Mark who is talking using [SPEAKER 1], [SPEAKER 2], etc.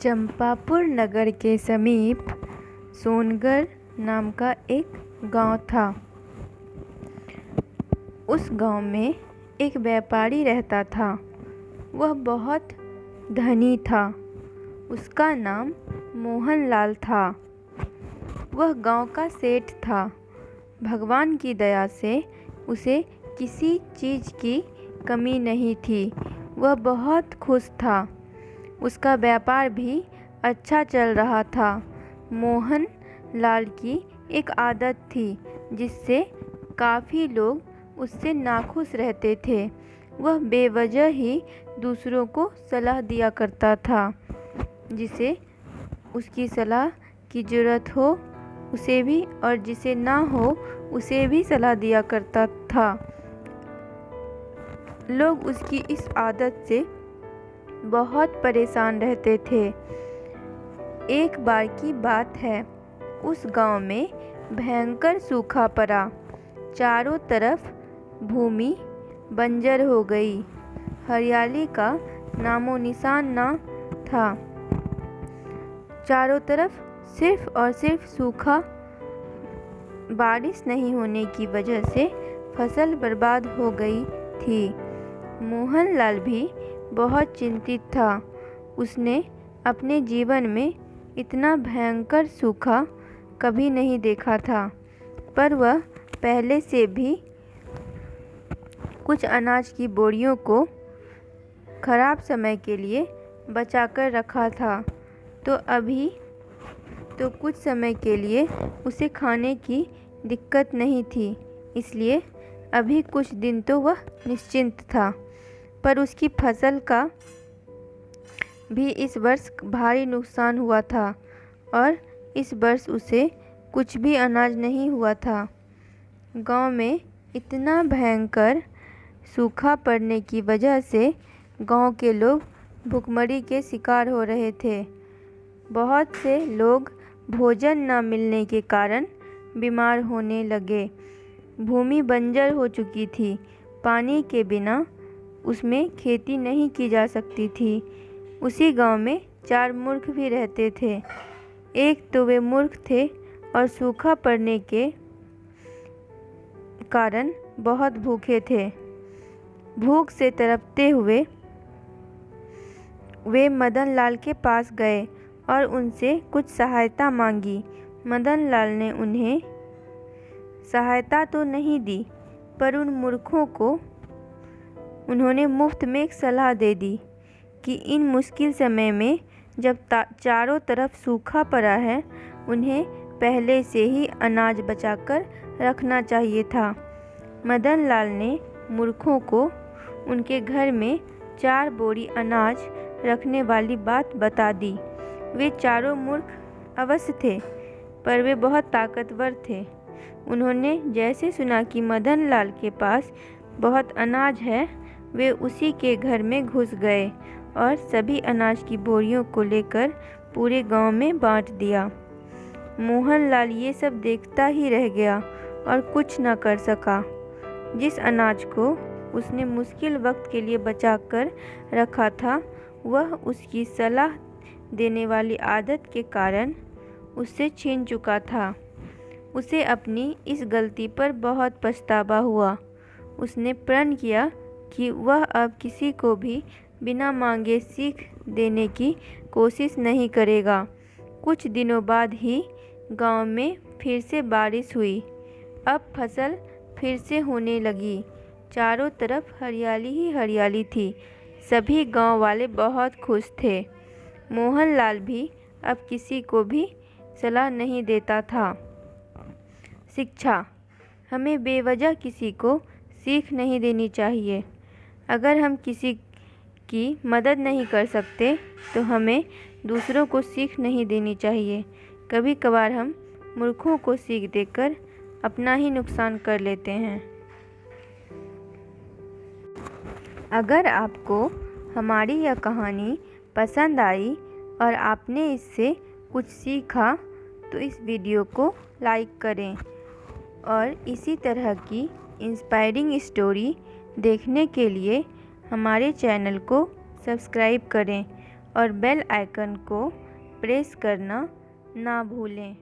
[SPEAKER 1] चंपापुर नगर के समीप सोनगढ़ नाम का एक गांव था। उस गांव में एक व्यापारी रहता था। वह बहुत धनी था। उसका नाम मोहनलाल था। वह गांव का सेठ था। भगवान की दया से उसे किसी चीज़ की कमी नहीं थी। वह बहुत खुश था। उसका व्यापार भी अच्छा चल रहा था। मोहन लाल की एक आदत थी जिससे काफ़ी लोग उससे नाखुश रहते थे। वह बेवजह ही दूसरों को सलाह दिया करता था। जिसे उसकी सलाह की ज़रूरत हो उसे भी, और जिसे ना हो उसे भी सलाह दिया करता था। लोग उसकी इस आदत से बहुत परेशान रहते थे। एक बार की बात है, उस गांव में भयंकर सूखा पड़ा। चारों तरफ भूमि बंजर हो गई। हरियाली का नामो निशान न था। चारों तरफ सिर्फ और सिर्फ सूखा। बारिश नहीं होने की वजह से फसल बर्बाद हो गई थी। मोहनलाल भी बहुत चिंतित था। उसने अपने जीवन में इतना भयंकर सूखा कभी नहीं देखा था। पर वह पहले से भी कुछ अनाज की बोरियों को खराब समय के लिए बचाकर रखा था। तो अभी तो कुछ समय के लिए उसे खाने की दिक्कत नहीं थी, इसलिए अभी कुछ दिन तो वह निश्चिंत था। पर उसकी फसल का भी इस वर्ष भारी नुकसान हुआ था और इस वर्ष उसे कुछ भी अनाज नहीं हुआ था। गांव में इतना भयंकर सूखा पड़ने की वजह से गांव के लोग भूखमरी के शिकार हो रहे थे। बहुत से लोग भोजन न मिलने के कारण बीमार होने लगे। भूमि बंजर हो चुकी थी। पानी के बिना उसमें खेती नहीं की जा सकती थी। उसी गांव में 4 मूर्ख भी रहते थे। एक तो वे मूर्ख थे और सूखा पड़ने के कारण बहुत भूखे थे। भूख से तड़पते हुए वे मदन लाल के पास गए और उनसे कुछ सहायता मांगी। मदन लाल ने उन्हें सहायता तो नहीं दी, पर उन मूर्खों को उन्होंने मुफ्त में एक सलाह दे दी कि इन मुश्किल समय में जब चारों तरफ सूखा पड़ा है, उन्हें पहले से ही अनाज बचाकर रखना चाहिए था। मदन लाल ने मूर्खों को उनके घर में 4 बोरी अनाज रखने वाली बात बता दी। वे चारों मूर्ख अवश्य थे, पर वे बहुत ताकतवर थे। उन्होंने जैसे सुना कि मदन लाल के पास बहुत अनाज है, वे उसी के घर में घुस गए और सभी अनाज की बोरियों को लेकर पूरे गांव में बांट दिया। मोहनलाल ये सब देखता ही रह गया और कुछ न कर सका। जिस अनाज को उसने मुश्किल वक्त के लिए बचा कर रखा था, वह उसकी सलाह देने वाली आदत के कारण उससे छीन चुका था। उसे अपनी इस गलती पर बहुत पछतावा हुआ। उसने प्रण किया कि वह अब किसी को भी बिना मांगे सीख देने की कोशिश नहीं करेगा। कुछ दिनों बाद ही गांव में फिर से बारिश हुई। अब फसल फिर से होने लगी। चारों तरफ हरियाली ही हरियाली थी। सभी गांव वाले बहुत खुश थे। मोहनलाल भी अब किसी को भी सलाह नहीं देता था। शिक्षा। हमें बेवजह किसी को सीख नहीं देनी चाहिए। अगर हम किसी की मदद नहीं कर सकते तो हमें दूसरों को सीख नहीं देनी चाहिए। कभी कभार हम मूर्खों को सीख देकर अपना ही नुकसान कर लेते हैं। अगर आपको हमारी यह कहानी पसंद आई और आपने इससे कुछ सीखा तो इस वीडियो को लाइक करें और इसी तरह की इंस्पायरिंग स्टोरी देखने के लिए हमारे चैनल को सब्सक्राइब करें और बेल आइकन को प्रेस करना ना भूलें।